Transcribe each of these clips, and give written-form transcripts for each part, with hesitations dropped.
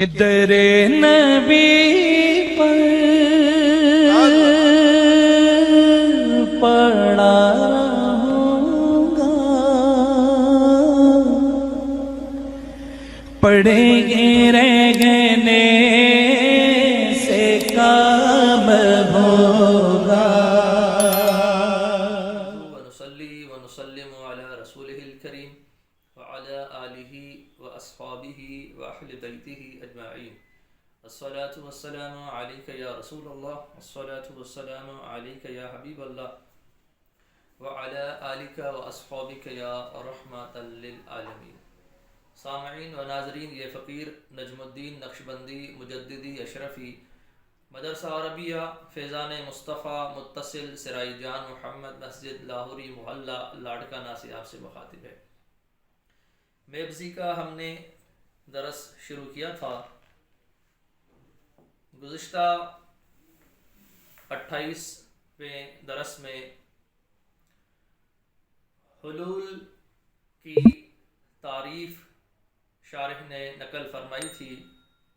در نبی پر پڑا رہوں گا، پڑھیں گے رہنے سے کام ہوگا۔ ونصلي ونسلم على رسوله الكريم وعلى آله وأصحابه وأهل بيته أجمعين. الصلاة والسلام عليك يا رسول الله، الصلاة والسلام عليك يا حبيب الله، وعلى آلك وأصحابك يا رحمة للعالمين. سامعین و ناظرین، یہ فقیر نجم الدین نقشبندی مجددی اشرفی مدرسہ عربیہ فیضان مصطفیٰ متصل سرائی جان محمد مسجد لاہوری محلہ لاڑکانہ سے آپ سے مخاطب ہے۔ میبزی کا ہم نے درس شروع کیا تھا۔ گزشتہ 28ویں درس میں حلول کی تعریف شارح نے نقل فرمائی تھی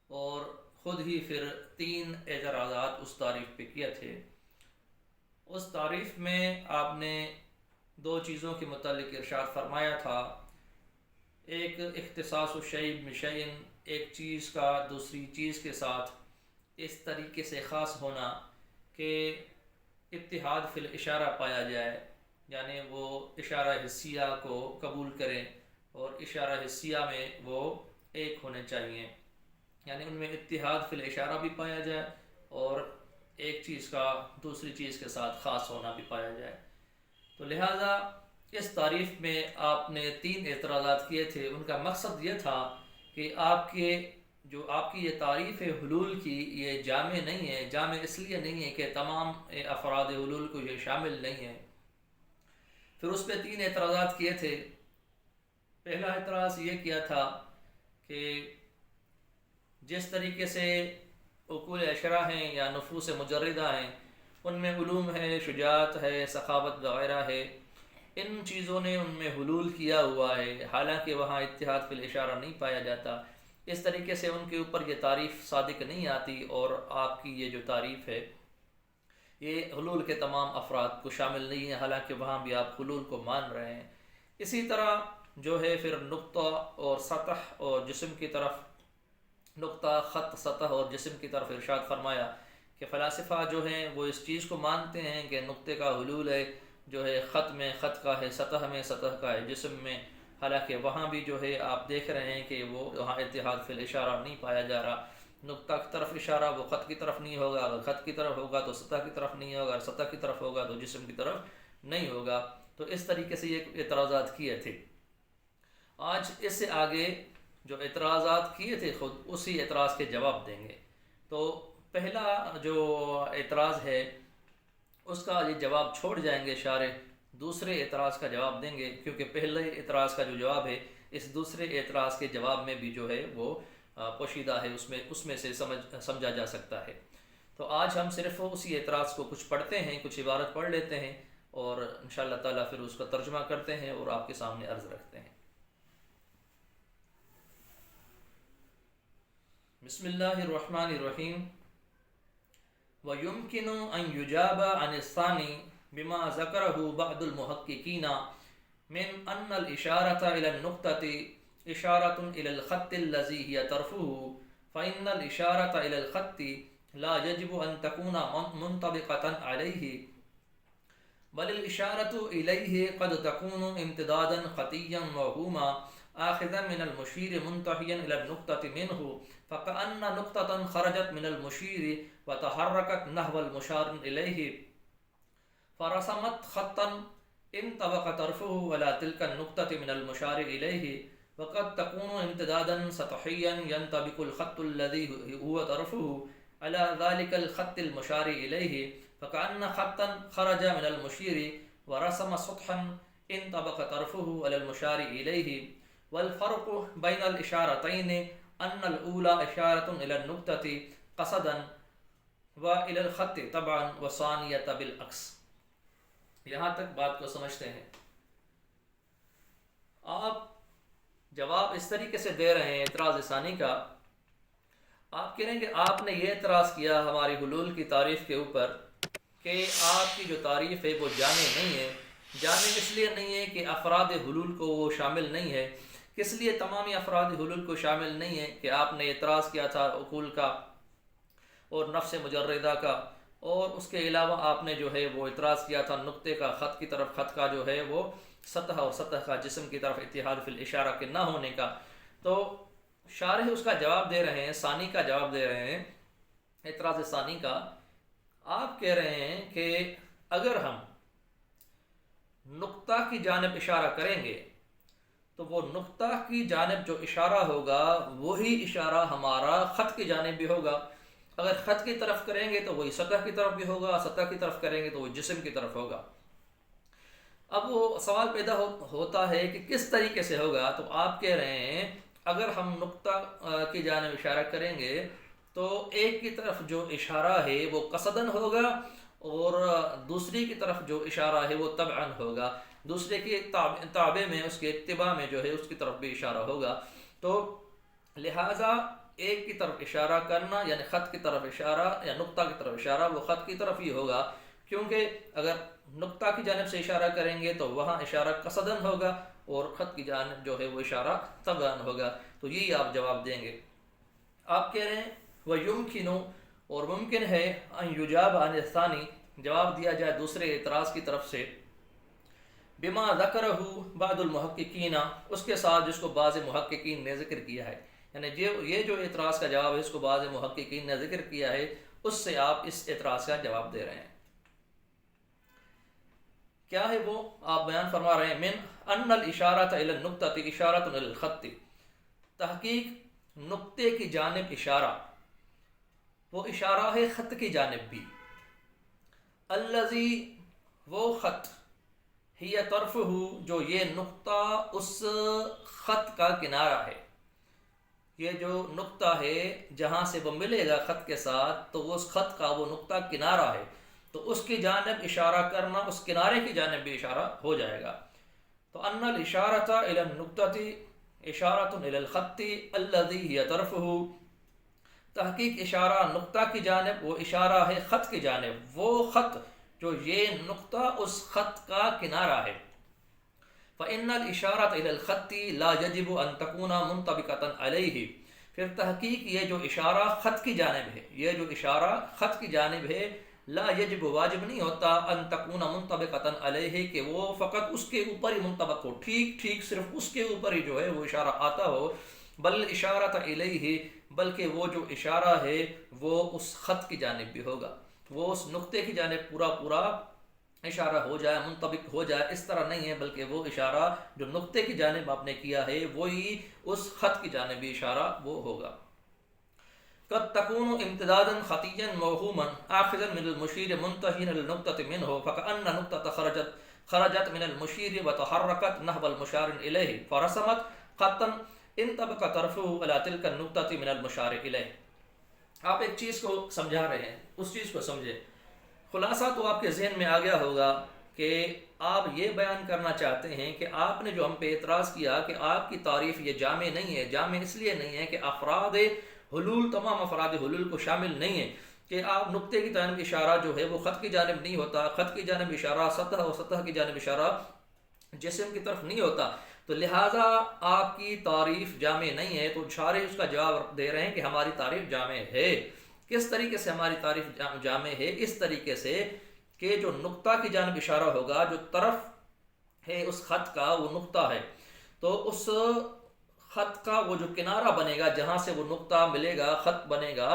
اور خود ہی پھر 3 اعتراضات اس تعریف پہ کیے تھے۔ اس تعریف میں آپ نے 2 چیزوں کے متعلق ارشاد فرمایا تھا، ایک اختصاص الشیء بشیء، ایک چیز کا دوسری چیز کے ساتھ اس طریقے سے خاص ہونا کہ اتحاد فی الاشارہ پایا جائے، یعنی وہ اشارہ حسیہ کو قبول کریں اور اشارہ حسیہ میں وہ ایک ہونے چاہیے، یعنی ان میں اتحاد فی الاشارہ بھی پایا جائے اور ایک چیز کا دوسری چیز کے ساتھ خاص ہونا بھی پایا جائے۔ تو لہٰذا اس تعریف میں آپ نے 3 اعتراضات کیے تھے۔ ان کا مقصد یہ تھا کہ آپ کی یہ تعریف ہے حلول کی، یہ جامع نہیں ہے۔ جامع اس لیے نہیں ہے کہ تمام افراد حلول کو یہ شامل نہیں ہے۔ پھر اس پہ 3 اعتراضات کیے تھے۔ پہلا اعتراض یہ کیا تھا کہ جس طریقے سے عقول عشرہ ہیں یا نفوس مجردہ ہیں، ان میں علوم ہے، شجاعت ہے، سخاوت وغیرہ ہے، ان چیزوں نے ان میں حلول کیا ہوا ہے، حالانکہ وہاں اتحاد فی الاشارہ نہیں پایا جاتا۔ اس طریقے سے ان کے اوپر یہ تعریف صادق نہیں آتی، اور آپ کی یہ جو تعریف ہے یہ حلول کے تمام افراد کو شامل نہیں ہے، حالانکہ وہاں بھی آپ حلول کو مان رہے ہیں۔ اسی طرح جو ہے پھر نقطہ اور سطح اور جسم کی طرف، نقطہ، خط، سطح اور جسم کی طرف ارشاد فرمایا کہ فلاسفہ جو ہیں وہ اس چیز کو مانتے ہیں کہ نقطے کا حلول ہے، جو ہے خط میں خط کا ہے، سطح میں سطح کا ہے، جسم میں، حالانکہ وہاں بھی جو ہے آپ دیکھ رہے ہیں کہ وہ وہاں اتحاد فی الاشارہ نہیں پایا جا رہا۔ نقطہ کی طرف اشارہ وہ خط کی طرف نہیں ہوگا، اگر خط کی طرف ہوگا تو سطح کی طرف نہیں ہوگا، اور سطح کی طرف ہوگا تو جسم کی طرف نہیں ہوگا۔ تو اس طریقے سے یہ اعتراضات کیے تھے۔ آج اس سے آگے جو اعتراضات کیے تھے خود اسی اعتراض کے جواب دیں گے۔ تو پہلا جو اعتراض ہے اس کا یہ جواب چھوڑ جائیں گے شارح، دوسرے اعتراض کا جواب دیں گے، کیونکہ پہلے اعتراض کا جو جواب ہے اس دوسرے اعتراض کے جواب میں بھی جو ہے وہ پوشیدہ ہے، اس میں سے سمجھا جا سکتا ہے۔ تو آج ہم صرف اسی اعتراض کو کچھ پڑھتے ہیں، کچھ عبارت پڑھ لیتے ہیں، اور انشاءاللہ تعالیٰ پھر اس کا ترجمہ کرتے ہیں اور آپ کے سامنے عرض رکھتے ہیں۔ بسم اللہ الرحمن الرحیم۔ وَيُمْكِنُ أَنْ يُجَابَ عَنِ الثَّانِي بِمَا ذَكَرَهُ بَعْضُ الْمُحَقِّقِينَ مِنْ أَنَّ الْإِشَارَةَ إِلَى النُّقْطَةِ إِشَارَةٌ إِلَى الْخَطِّ الَّذِي هِيَ طَرْفُهُ، فَإِنَّ الْإِشَارَةَ إِلَى الْخَطِّ لَا يَجِبُ أَنْ تَكُونَ مُنْطَبِقَةً عَلَيْهِ، بل الإشارة إليه قد تكون امتدادا خطيا موهوما آخذا من المشير منتهيا إلى النقطة منه، فكأن نقطة خرجت من المشير وتحركت نحو المشار إليه فرسمت خطا انطبق طرفه على تلك النقطة من المشار إليه، وقد تكون امتدادا سطحيا ينطبق الخط الذي هو طرفه على ذلك الخط المشار إليه، فكأن خطا خرج من المشير ورسم سطحا انطبق طرفه على المشار إليه، والفرق بين الإشارتين أن الأولى إشارة إلى النقطة قصدا وإلى الخط طبعا والثانية بالعكس۔ یہاں تک بات کو سمجھتے ہیں۔ آپ جواب اس طریقے سے دے رہے ہیں اعتراض ثانی کا آپ کہہ رہے ہیں کہ آپ نے یہ اعتراض کیا ہماری حلول کی تعریف کے اوپر کہ آپ کی جو تعریف ہے وہ جامع نہیں ہے. جامع اس لیے نہیں ہے کہ افراد حلول کو وہ شامل نہیں ہے. کس لیے تمامی افراد حلول کو شامل نہیں ہے کہ آپ نے اعتراض کیا تھا عقول کا اور نفس مجردہ کا، اور اس کے علاوہ آپ نے جو ہے وہ اعتراض کیا تھا نقطے کا، خط کی طرف، خط کا جو ہے وہ سطح اور سطح کا جسم کی طرف اتحاد فی الاشارہ کے نہ ہونے کا. تو شارح اس کا جواب دے رہے ہیں، ثانی کا جواب دے رہے ہیں، اعتراض ثانی کا. آپ کہہ رہے ہیں کہ اگر ہم نقطہ کی جانب اشارہ کریں گے تو وہ نقطہ کی جانب جو اشارہ ہوگا وہی اشارہ ہمارا خط کی جانب بھی ہوگا. اگر خط کی طرف کریں گے تو وہی سطح کی طرف بھی ہوگا، سطح کی طرف کریں گے تو وہ جسم کی طرف ہوگا. اب وہ سوال پیدا ہوتا ہے کہ کس طریقے سے ہوگا. تو آپ کہہ رہے ہیں اگر ہم نقطہ کی جانب اشارہ کریں گے تو ایک کی طرف جو اشارہ ہے وہ قصدن ہوگا اور دوسری کی طرف جو اشارہ ہے وہ طبعاً ہوگا. دوسرے کی تابع میں، اس کے اتباع میں جو ہے اس کی طرف بھی اشارہ ہوگا. تو لہٰذا ایک کی طرف اشارہ کرنا یعنی خط کی طرف اشارہ یا نقطہ کی طرف اشارہ وہ خط کی طرف ہی ہوگا، کیونکہ اگر نقطہ کی جانب سے اشارہ کریں گے تو وہاں اشارہ قصدن ہوگا اور خط کی جانب جو ہے وہ اشارہ طبعاً ہوگا. تو یہی آپ جواب دیں گے. آپ کہہ رہے ہیں وَيُمْكِنُ، اور ممکن ہے ان یجاب عن الثانی، جواب دیا جائے دوسرے اعتراض کی طرف سے، بما ذکرہ بعض المحققین، اس کے ساتھ جس کو بعض محققین نے ذکر کیا ہے. یعنی یہ جو اعتراض کا جواب ہے اس کو بعض محققین نے ذکر کیا ہے، اس سے آپ اس اعتراض کا جواب دے رہے ہیں. کیا ہے وہ؟ آپ بیان فرما رہے ہیں من ان الاشارۃ الی النقطۃ اشارۃ الی الخط، تحقیق نقطے کی جانب اشارہ وہ اشارہ ہے خط کی جانب بھی. الذی، وہ خط، ہی طرفہ، جو یہ نقطہ اس خط کا کنارہ ہے. یہ جو نقطہ ہے جہاں سے وہ ملے گا خط کے ساتھ تو وہ اس خط کا وہ نقطہ کنارہ ہے، تو اس کی جانب اشارہ کرنا، اس کنارے کی جانب بھی اشارہ ہو جائے گا. تو ان الاشارۃ الی النقطۃ اشارۃ الی الخط الذی ہی طرفہ، تحقیق اشارہ نقطہ کی جانب وہ اشارہ ہے خط کی جانب، وہ خط جو یہ نقطہ اس خط کا کنارہ ہے. فإن الإشارة إلى الخط لا يجب أن تكون منطبقة عليه، پھر تحقیق یہ جو اشارہ خط کی جانب ہے، یہ جو اشارہ خط کی جانب ہے، لا یجب، واجب نہیں ہوتا، ان تکون منطبقة علیہ، کہ وہ فقط اس کے اوپر ہی منطبق ہو، ٹھیک ٹھیک صرف اس کے اوپر ہی جو ہے وہ اشارہ آتا ہو. بل اشارۃ الیہ، بلکہ وہ جو اشارہ ہے وہ اس خط کی جانب بھی ہوگا، وہ اس نقطے کی جانب پورا پورا اشارہ ہو جائے، منطبق ہو جائے. اس طرح نہیں ہے، بلکہ وہ اشارہ جو نقطے کی جانب آپ نے کیا ہے وہی اس خط کی جانب بھی اشارہ وہ ہوگا. قد تكون امتدادا خطيا موهوما آخذا من المشير منتهيا للنقطة منه، فكأن نقطة خرجت من المشير وتحركت نحو المشار إليه فرسمت خطا انطبق طرفه على تلك النقطة من المشار إليه. آپ ایک چیز کو سمجھا رہے ہیں، اس چیز کو سمجھے. خلاصہ تو آپ کے ذہن میں آ گیا ہوگا کہ آپ یہ بیان کرنا چاہتے ہیں کہ آپ نے جو ہم پہ اعتراض کیا کہ آپ کی تعریف یہ جامع نہیں ہے. جامع اس لیے نہیں ہے کہ افراد حلول، تمام افراد حلول کو شامل نہیں ہے، کہ آپ نقطے کی جانب اشارہ جو ہے وہ خط کی جانب نہیں ہوتا، خط کی جانب اشارہ سطح اور سطح کی جانب اشارہ جسم کی طرف نہیں ہوتا. تو لہٰذا آپ کی تعریف جامع نہیں ہے. تو شارح اس کا جواب دے رہے ہیں کہ ہماری تعریف جامع ہے. کس طریقے سے ہماری تعریف جامع ہے؟ اس طریقے سے کہ جو نقطہ کی جانب اشارہ ہوگا، جو طرف ہے اس خط کا وہ نقطہ ہے، تو اس خط کا وہ جو کنارہ بنے گا جہاں سے وہ نقطہ ملے گا، خط بنے گا،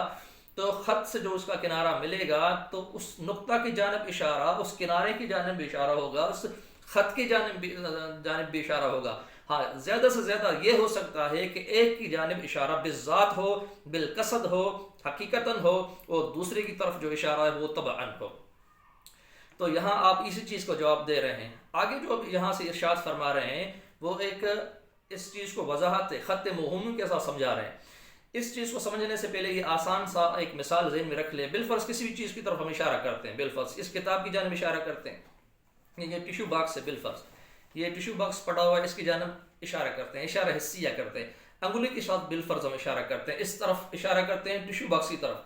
تو خط سے جو اس کا کنارہ ملے گا تو اس نقطہ کی جانب اشارہ اس کنارے کی جانب بھی اشارہ ہوگا، اس خط کی جانب بھی اشارہ ہوگا. ہاں، زیادہ سے زیادہ یہ ہو سکتا ہے کہ ایک کی جانب اشارہ بالذات ہو، بالقصد ہو، حقیقتاً ہو، اور دوسرے کی طرف جو اشارہ ہے وہ طبعاً ہو. تو یہاں آپ اسی چیز کو جواب دے رہے ہیں. آگے جو یہاں سے ارشاد فرما رہے ہیں وہ ایک اس چیز کو وضاحت خط موہوم کے ساتھ سمجھا رہے ہیں. اس چیز کو سمجھنے سے پہلے یہ آسان سا ایک مثال ذہن میں رکھ لیں. بالفرض کسی بھی چیز کی طرف ہم اشارہ کرتے ہیں، بالفرض اس کتاب کی جانب اشارہ کرتے ہیں، یہ ٹیشو باکس ہے، بالفرض یہ ٹیشو باکس پڑا ہوا ہے، اس کی جانب اشارہ کرتے ہیں، اشارہ حسیہ کرتے ہیں. انگلی کے ساتھ بالفرض ہم اشارہ کرتے ہیں، اس طرف اشارہ کرتے ہیں ٹشو باکس کی طرف.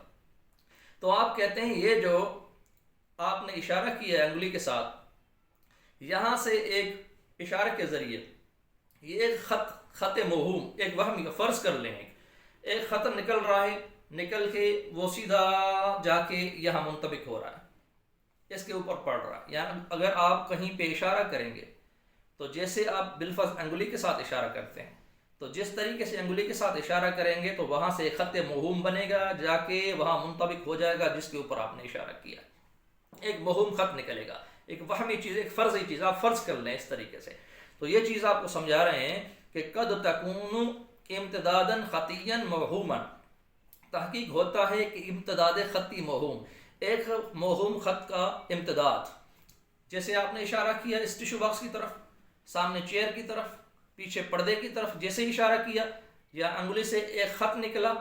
تو آپ کہتے ہیں یہ جو آپ نے اشارہ کیا ہے انگلی کے ساتھ، یہاں سے ایک اشارے کے ذریعے یہ ایک خط موہوم، ایک وہمی، فرض کر لیں ایک خط نکل رہا ہے، نکل کے وہ سیدھا جا کے یہاں منطبق ہو رہا ہے، اس کے اوپر پڑ رہا ہے. یعنی اگر آپ کہیں پہ اشارہ کریں گے تو جیسے آپ بالفرض انگلی کے ساتھ اشارہ کرتے ہیں، تو جس طریقے سے انگلی کے ساتھ اشارہ کریں گے تو وہاں سے ایک خط موہوم بنے گا، جا کے وہاں منطبق ہو جائے گا جس کے اوپر آپ نے اشارہ کیا. ایک موہوم خط نکلے گا، ایک وہمی چیز، ایک فرضی چیز، آپ فرض کر لیں اس طریقے سے. تو یہ چیز آپ کو سمجھا رہے ہیں کہ قد تکون امتدادا خطیا موہوما، تحقیق ہوتا ہے کہ امتداد خطی موہوم، ایک موہوم خط کا امتداد، جیسے آپ نے اشارہ کیا اس ٹشو باکس کی طرف، سامنے چیئر کی طرف، پیچھے پردے کی طرف، جیسے اشارہ کیا یا انگلی سے ایک خط نکلا،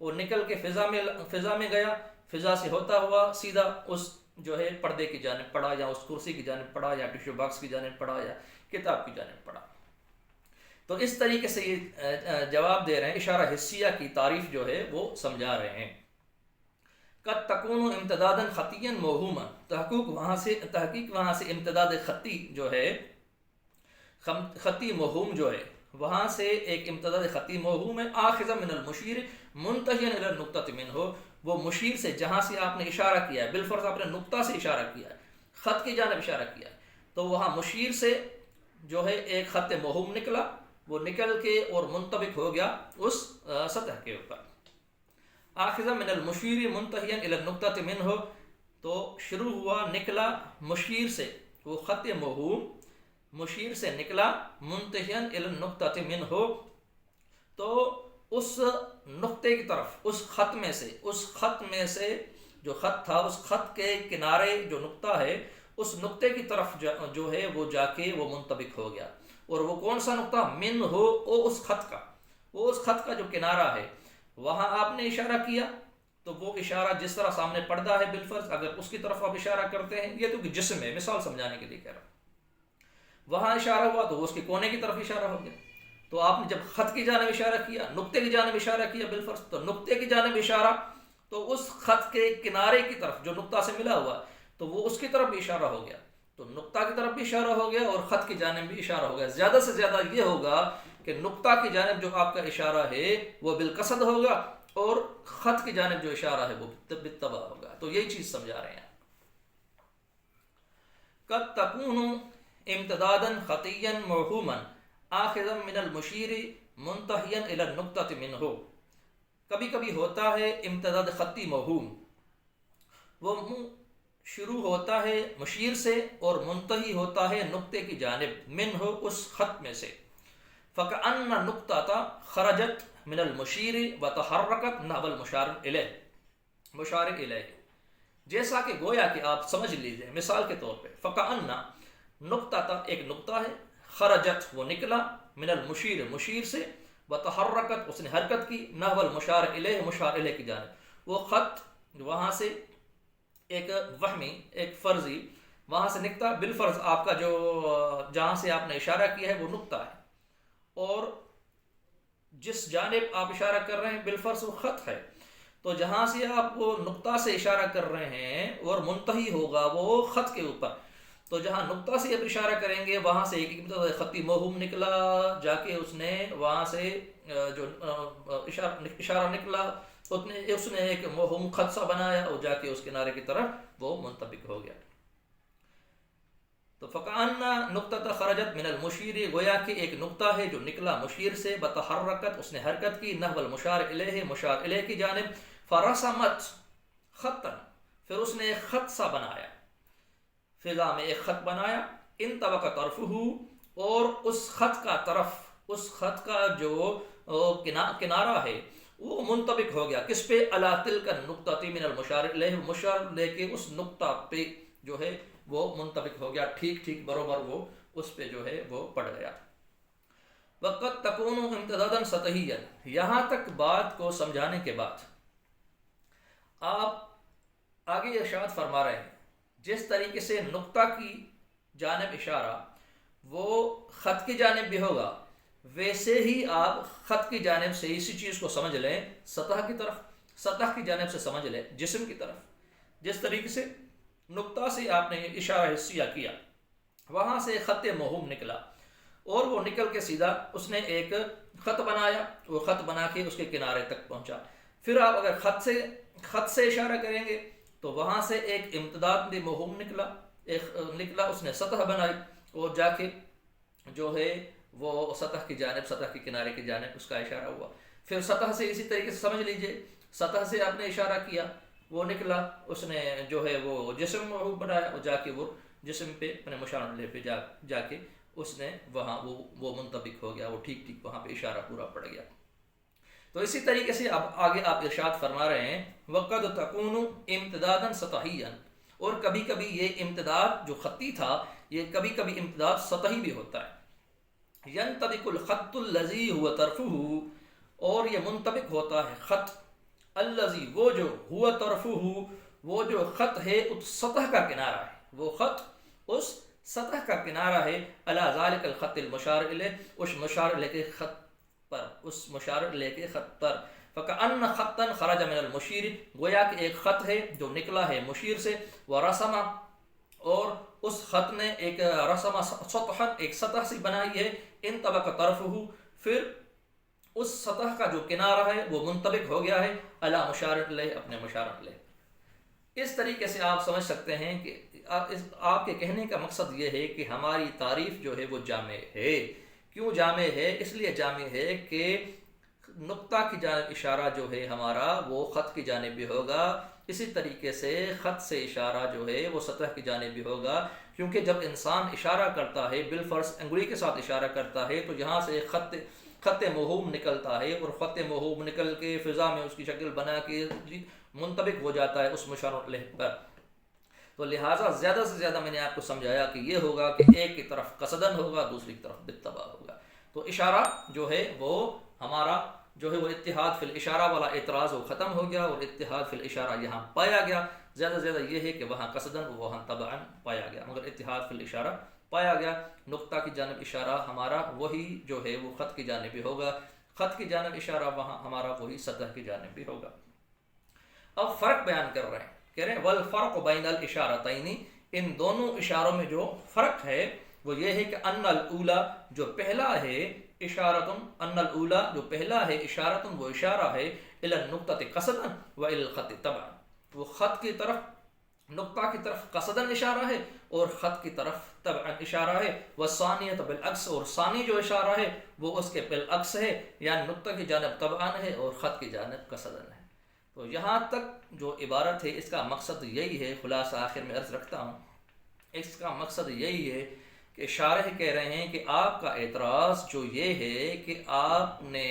وہ نکل کے فضا میں گیا، فضا سے ہوتا ہوا سیدھا اس جو ہے پردے کی جانب پڑا، یا اس کرسی کی جانب پڑا، یا ٹشو باکس کی جانب پڑا، یا کتاب کی جانب پڑا. تو اس طریقے سے یہ جواب دے رہے ہیں، اشارہ حسیہ کی تعریف جو ہے وہ سمجھا رہے ہیں. قد تکون امتدادا خطیا موہوما، تحقیق وہاں سے امتداد خطی جو ہے، خطی موہوم جو ہے وہاں سے ایک امتداد خطی موہوم ہے. آخذا من المشیر منتہیا الی النقطۃ منہ، وہ مشیر سے جہاں سے آپ نے اشارہ کیا ہے، بالفرض آپ نے نقطہ سے اشارہ کیا ہے، خط کی جانب اشارہ کیا ہے، تو وہاں مشیر سے جو ہے ایک خط موہوم نکلا، وہ نکل کے اور منطبق ہو گیا اس سطح کے اوپر. آخذا من المشیر منتہیا الی النقطۃ منہ، تو شروع ہوا، نکلا مشیر سے، وہ خط موہوم مشیر سے نکلا، منتہیا الی النقطۃ منہ، تو اس نقطے کی طرف، اس خط میں سے جو خط تھا، اس خط کے کنارے جو نقطہ ہے، اس نقطے کی طرف جو ہے وہ جا کے وہ منطبق ہو گیا. اور وہ کون سا نقطہ؟ من ہو، وہ اس خط کا جو کنارہ ہے، وہاں آپ نے اشارہ کیا، تو وہ اشارہ جس طرح سامنے پردہ ہے بالفرض، اگر اس کی طرف آپ اشارہ کرتے ہیں، یہ تو جسم ہے، مثال سمجھانے کے لیے کہہ رہا ہوں، وہاں اشارہ ہوا تو وہ اس کے کونے کی طرف اشارہ ہو گیا. تو آپ نے جب خط کی جانب اشارہ کیا، نقطے کی جانب اشارہ کیا بالفرض، تو نقطے کی جانب اشارہ، تو اس خط کے کنارے کی طرف جو نقطہ سے ملا ہوا، تو وہ اس کی طرف بھی اشارہ ہو گیا، تو نقطہ کی طرف بھی اشارہ ہو گیا اور خط کی جانب بھی اشارہ ہو گیا. زیادہ سے زیادہ یہ ہوگا کہ نقطہ کی جانب جو آپ کا اشارہ ہے وہ بالقصد ہوگا، اور خط کی جانب جو اشارہ ہے وہ بالطبع ہوگا. تو یہی چیز سمجھا رہے ہیں. قد تکون امتدادا خطیا موہوما آخذا من المشیر منتہیا الی النقطۃ منہ، کبھی کبھی ہوتا ہے امتداد خطی موہوم، وہ شروع ہوتا ہے مشیر سے اور منتہی ہوتا ہے نقطے کی جانب، منہ اس خط میں سے. فکأن نقطۃ خرجت من المشیر وتحرکت نحو المشار الیہ، جیسا کہ گویا کہ آپ سمجھ لیجئے مثال کے طور پہ، فکأن نقطۃ ایک نقطہ ہے، خرجت وہ نکلا، من المشیر مشیر سے، وتحرکت اس نے حرکت کی، نحو المشار الیہ مشار الیہ کی جانب، وہ خط وہاں سے ایک وہمی، ایک فرضی وہاں سے نکتا، بالفرض آپ کا جو جہاں سے آپ نے اشارہ کیا ہے وہ نقطہ ہے، اور جس جانب آپ اشارہ کر رہے ہیں بالفرض وہ خط ہے، تو جہاں سے آپ وہ نقطہ سے اشارہ کر رہے ہیں اور منتہی ہوگا وہ خط کے اوپر، تو جہاں نقطہ سے آپ اشارہ کریں گے وہاں سے ایک خطی موہوم نکلا، جا کے اس نے وہاں سے جو اشارہ نکلا، اس نے ایک موہوم خط سا بنایا اور جا کے اس کنارے کی طرف وہ منطبق ہو گیا. تو فکأن نقطۃ خرجت من المشیر، گویا کہ ایک نقطہ ہے جو نکلا مشیر سے، بتحرکت اس نے حرکت کی، نحو المشار الیہ مشار الیہ کی جانب، فرسمت خطا پھر اس نے ایک خط سا بنایا، فضا میں ایک خط بنایا، انطبق طرفہ اور اس خط کا طرف، اس خط کا جو کنارہ ہے وہ منطبق ہو گیا کس پہ؟ علی تلک النقطۃ من المشار الیہ، مشار الیہ کے اس نقطہ پہ جو ہے وہ منطبق ہو گیا، ٹھیک برابر وہ اس پہ جو ہے وہ پڑ گیا. وقد تکون امتدادا سطحیا، یہاں تک بات کو سمجھانے کے بعد آپ آگے ارشاد فرما رہے ہیں جس طریقے سے نقطہ کی جانب اشارہ وہ خط کی جانب بھی ہوگا، ویسے ہی آپ خط کی جانب سے اسی چیز کو سمجھ لیں سطح کی طرف، سطح کی جانب سے سمجھ لیں جسم کی طرف. جس طریقے سے نقطہ سے آپ نے اشارہ حسیہ کیا، وہاں سے خط موہوم نکلا اور وہ نکل کے سیدھا اس نے ایک خط بنایا، وہ خط بنا کے اس کے کنارے تک پہنچا. پھر آپ اگر خط سے اشارہ کریں گے تو وہاں سے ایک امتداد موہوم نکلا، اس نے سطح بنائی اور جا کے جو ہے وہ سطح کی جانب، سطح کے کنارے کی جانب اس کا اشارہ ہوا. پھر سطح سے اسی طریقے سے سمجھ لیجئے، سطح سے آپ نے اشارہ کیا، وہ نکلا، اس نے جو ہے وہ جسم موہوم بنایا اور جا کے وہ جسم پہ اپنے مشار علیہ پہ جا کے اس نے وہاں وہ منطبق ہو گیا، وہ ٹھیک وہاں پہ اشارہ پورا پڑ گیا. تو اسی طریقے سے اب آگے آپ ارشاد فرما رہے ہیں وَقَدْ تَكُونُ امتدادا سطحیا، اور کبھی کبھی یہ امتداد جو خطی تھا یہ کبھی کبھی امتداد سطحی بھی ہوتا ہے. ينطبق الخط الذي هو طرفه، اور یہ منطبق ہوتا ہے خط الذي، وہ جو هو طرفه، وہ جو خط ہے اس سطح کا کنارہ ہے، وہ خط اس سطح کا کنارہ ہے، على ذلك الخط المشار الیہ، اس مشار الیہ کے خط پر، اس مشار الیہ کے خط پر. فَكَأَنَّ خَطًّا خَرَجَ مِنَ الْمُشِيرِ، گویا کہ ایک خط ہے جو نکلا ہے مشیر سے، وَرَسَمَ، اور اس خط نے ایک رسم سطحا، ایک سطح سی بنائی ہے، انطبق طرفہ، پھر اس سطح کا جو کنارہ ہے وہ منطبق ہو گیا ہے علی مشار الیہ، اپنے مشار الیہ. اس طریقے سے آپ سمجھ سکتے ہیں کہ آپ کے کہنے کا مقصد یہ ہے کہ ہماری تعریف جو ہے وہ جامع ہے. کیوں جامع ہے؟ اس لیے جامع ہے کہ نقطہ کی جانب اشارہ جو ہے ہمارا وہ خط کی جانب بھی ہوگا، اسی طریقے سے خط سے اشارہ جو ہے وہ سطح کی جانب بھی ہوگا. کیونکہ جب انسان اشارہ کرتا ہے، بالفرض انگلی کے ساتھ اشارہ کرتا ہے، تو یہاں سے خط موہوم نکلتا ہے، اور خط موہوم نکل کے فضا میں اس کی شکل بنا کے منطبق ہو جاتا ہے اس مشار الیہ پر. تو لہٰذا زیادہ سے زیادہ میں نے آپ کو سمجھایا کہ یہ ہوگا کہ ایک کی طرف قصدن ہوگا، دوسری کی طرف بالطبع ہوگا. تو اشارہ جو ہے وہ ہمارا جو ہے وہ اتحاد فی الاشارہ والا اعتراض وہ ختم ہو گیا، اور اتحاد فی الاشارہ یہاں پایا گیا. زیادہ سے زیادہ یہ ہے کہ وہاں قصدن وہاں طبعا پایا گیا، مگر اتحاد فی الاشارہ پایا گیا. نقطہ کی جانب اشارہ ہمارا وہی جو ہے وہ خط کی جانب بھی ہوگا، خط کی جانب اشارہ وہاں ہمارا وہی سطح کی جانب بھی ہوگا. اب فرق بیان کر رہے ہیں، کہہ رہے ہیں والفرق بین الاشارتین، ان دونوں اشاروں میں جو فرق ہے وہ یہ ہے کہ ان الاولی، جو پہلا ہے، اشارتن، ان الاولی، جو پہلا ہے، اشارتن، وہ اشارہ ہے، الی النقطۃ قصدا و الی الخط طبعا، وہ خط کی طرف، نقطہ کی طرف قصدن اشارہ ہے اور خط کی طرف طبعا اشارہ ہے. والثانیۃ بالعکس، اور ثانی جو اشارہ ہے وہ اس کے بالعکس ہے، یعنی نقطہ کی جانب طبعا ہے اور خط کی جانب قصدن ہے. تو یہاں تک جو عبارت ہے اس کا مقصد یہی ہے، خلاصہ آخر میں عرض رکھتا ہوں، اس کا مقصد یہی ہے کہ شارح کہہ رہے ہیں کہ آپ کا اعتراض جو یہ ہے کہ آپ نے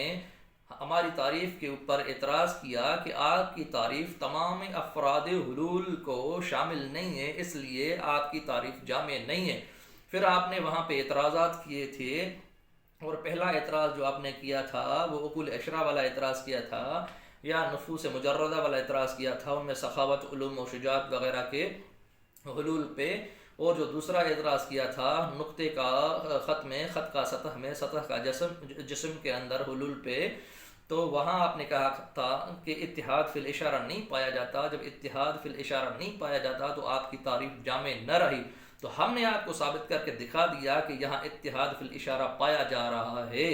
ہماری تعریف کے اوپر اعتراض کیا کہ آپ کی تعریف تمام افراد حلول کو شامل نہیں ہے، اس لیے آپ کی تعریف جامع نہیں ہے. پھر آپ نے وہاں پہ اعتراضات کیے تھے، اور پہلا اعتراض جو آپ نے کیا تھا وہ عقول اشرا والا اعتراض کیا تھا، یا نفوس مجردہ والا اعتراض کیا تھا، ان میں سخاوت، علوم و شجاعت وغیرہ کے حلول پہ. اور جو دوسرا اعتراض کیا تھا نقطے کا خط میں، خط کا سطح میں، سطح کا جسم کے اندر حلول پہ، تو وہاں آپ نے کہا تھا کہ اتحاد فی الاشارہ نہیں پایا جاتا. جب اتحاد فی الاشارہ نہیں پایا جاتا تو آپ کی تعریف جامع نہ رہی. تو ہم نے آپ کو ثابت کر کے دکھا دیا کہ یہاں اتحاد فی الاشارہ پایا جا رہا ہے.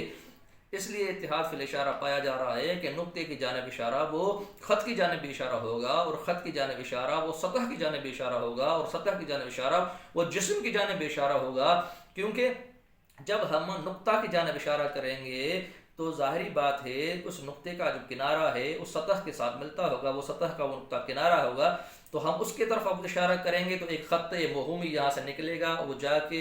اس لیے اتحاد فی الاشارہ پایا جا رہا ہے کہ نقطے کی جانب اشارہ وہ خط کی جانب بھی اشارہ ہوگا، اور خط کی جانب اشارہ وہ سطح کی جانب بھی اشارہ ہوگا، اور سطح کی جانب اشارہ وہ جسم کی جانب بھی اشارہ ہوگا. کیونکہ جب ہم نقطہ کی جانب اشارہ کریں گے تو ظاہری بات ہے اس نقطے کا جو کنارہ ہے اس سطح کے ساتھ ملتا ہوگا، وہ سطح کا وہ نقطہ کنارہ ہوگا. تو ہم اس کی طرف اب اشارہ کریں گے تو ایک خط موہومی یہاں سے نکلے گا، وہ جا کے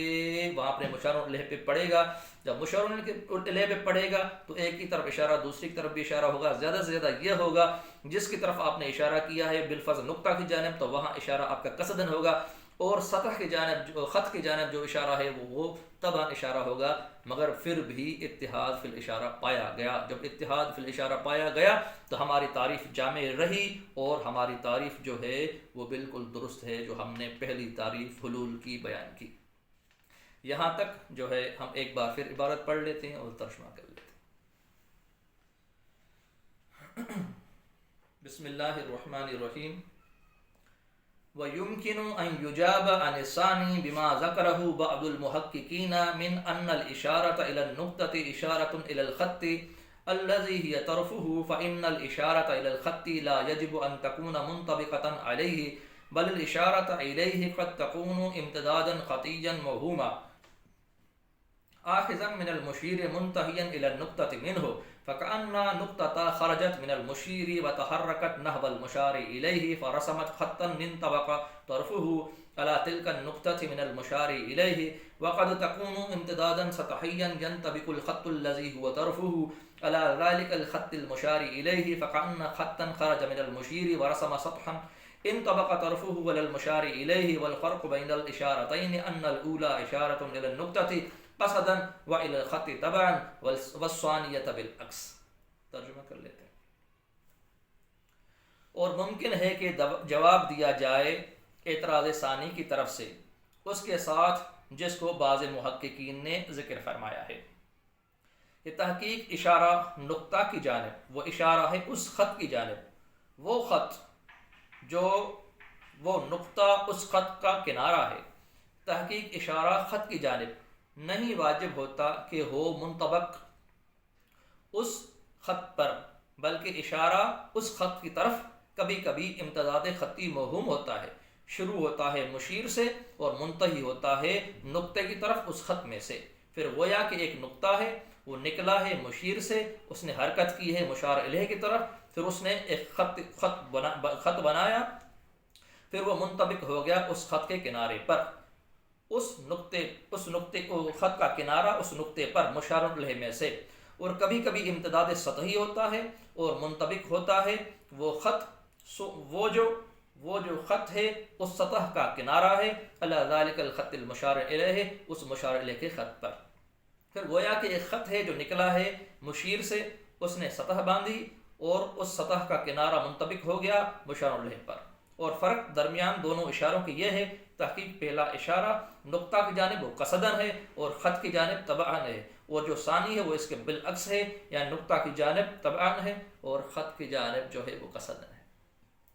وہاں اپنے مشار الیہ پہ پڑے گا. جب مشار الیہ پہ پڑے گا تو ایک کی طرف اشارہ، دوسری کی طرف بھی اشارہ ہوگا. زیادہ سے زیادہ یہ ہوگا جس کی طرف آپ نے اشارہ کیا ہے بالفرض نقطہ کی جانب، تو وہاں اشارہ آپ کا قصدن ہوگا، اور سطح کی جانب، خط کی جانب جو اشارہ ہے وہ طبعا اشارہ ہوگا. مگر پھر بھی اتحاد فی الاشارہ پایا گیا. جب اتحاد فی الاشارہ پایا گیا تو ہماری تعریف جامع رہی، اور ہماری تعریف جو ہے وہ بالکل درست ہے جو ہم نے پہلی تعریف حلول کی بیان کی. یہاں تک جو ہے ہم ایک بار پھر عبارت پڑھ لیتے ہیں اور ترجمہ کر لیتے ہیں۔ بسم اللہ الرحمن الرحیم۔ وَيُمْكِنُ أَنْ يُجَابَ عَنِ الثَّانِي بِمَا ذَكَرَهُ بَعْضُ الْمُحَقِّقِينَ مِنْ أَنَّ الْإِشَارَةَ إِلَى النُّقْطَةِ إِشَارَةٌ إِلَى الْخَطِّ الَّذِي هِيَ طَرْفُهُ، فَإِنَّ الْإِشَارَةَ إِلَى الْخَطِّ لَا يَجِبُ أَنْ تَكُونَ مُنْطَبِقَةً عَلَيْهِ، بل الإشارة إليه قد تكون امتدادا خطيا موهوما آخذا من المشير منتهيا إلى النقطة منه، فكأن نقطة خرجت من المشير وتحركت نحو المشار إليه فرسمت خطا انطبق طرفه على تلك النقطة من المشار إليه، وقد تكون امتدادا سطحيا ينطبق الخط الذي هو طرفه على ذلك الخط المشار إليه، فكأن خطا خرج من المشير ورسم سطحا انطبق طرفه على المشار إليه، والفرق بين الإشارتين أن الأولى إشارة إلى النقطة قصدا وإلى الخط تبعا والثانية بالعكس۔ ترجمہ کر لیتے ہیں۔ اور ممکن ہے کہ جواب دیا جائے اعتراض ثانی کی طرف سے اس کے ساتھ جس کو بعض محققین نے ذکر فرمایا ہے۔ یہ تحقیق اشارہ نقطہ کی جانب، وہ اشارہ ہے اس خط کی جانب، وہ خط جو وہ نقطہ اس خط کا کنارہ ہے۔ تحقیق اشارہ خط کی جانب نہیں واجب ہوتا کہ ہو منطبق اس خط پر، بلکہ اشارہ اس خط کی طرف کبھی کبھی امتداد خطی موہوم ہوتا ہے، شروع ہوتا ہے مشیر سے اور منتہی ہوتا ہے نقطے کی طرف اس خط میں سے۔ پھر گویا کہ ایک نقطہ ہے، وہ نکلا ہے مشیر سے، اس نے حرکت کی ہے مشار الیہ کی طرف، پھر اس نے ایک خط بنایا، پھر وہ منطبق ہو گیا اس خط کے کنارے پر، اس نقطے کو خط کا کنارہ اس نقطے پر مشار الیہ میں سے۔ اور کبھی کبھی امتداد سطحی ہوتا ہے اور منطبق ہوتا ہے وہ خط، وہ جو خط ہے اس سطح کا کنارہ ہے، علی ذلک الخط المشار الیہ، اس مشار الیہ کے خط پر۔ پھر گویا کہ ایک خط ہے جو نکلا ہے مشیر سے، اس نے سطح باندھی اور اس سطح کا کنارہ منطبق ہو گیا مشار الیہ پر۔ اور فرق درمیان دونوں اشاروں کی یہ ہے، تحقیق پہلا اشارہ نقطہ کی جانب وہ قصدن ہے اور خط کی جانب تبعاً ہے، اور جو ثانی ہے وہ اس کے بالعکس ہے، یعنی نقطہ کی جانب تبعاً ہے اور خط کی جانب جو ہے وہ قصدن ہے۔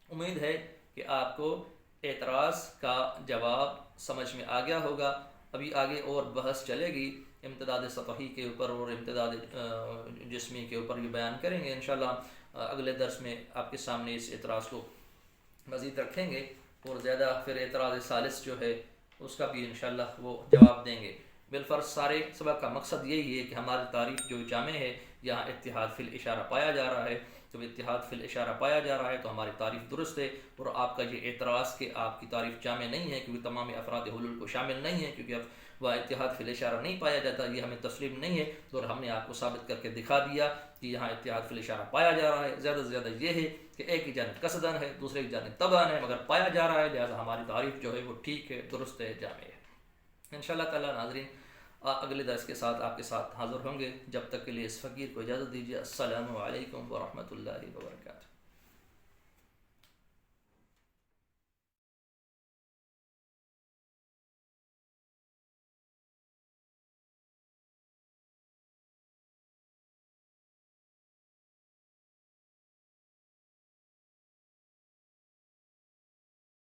امید ہے کہ آپ کو اعتراض کا جواب سمجھ میں آ گیا ہوگا۔ ابھی آگے اور بحث چلے گی امتداد سطحی کے اوپر اور امتداد جسمی کے اوپر، یہ بیان کریں گے انشاءاللہ۔ اگلے درس میں آپ کے سامنے اس اعتراض کو مزید رکھیں گے اور زیادہ پھر اعتراض ثالث جو ہے اس کا بھی انشاءاللہ وہ جواب دیں گے۔ بالفرض سارے سبق کا مقصد یہی ہے کہ ہماری تعریف جو جامع ہے، یہاں اتحاد فی الاشارہ پایا جا رہا ہے، جب اتحاد فی الاشارہ پایا جا رہا ہے تو ہماری تعریف درست ہے، اور آپ کا یہ اعتراض کہ آپ کی تعریف جامع نہیں ہے کیونکہ تمام افراد حلول کو شامل نہیں ہے، کیونکہ اب وہ اتحاد فی الاشارہ نہیں پایا جاتا، یہ ہمیں تسلیم نہیں ہے، اور ہم نے آپ کو ثابت کر کے دکھا دیا کہ یہاں اتحاد فی الاشارہ پایا جا رہا ہے۔ زیادہ سے زیادہ یہ ہے کہ ایک کی جانب قصدن ہے، دوسرے کی جانب تبعاً ہے، مگر پایا جا رہا ہے، لہٰذا ہماری تعریف جو ہے وہ ٹھیک ہے، درست ہے، جامع ہے۔ انشاءاللہ تعالیٰ ناظرین اگلے درس کے ساتھ آپ کے ساتھ حاضر ہوں گے، جب تک کے لیے اس فقیر کو اجازت دیجیے۔ السلام علیکم ورحمۃ اللہ وبرکاتہ۔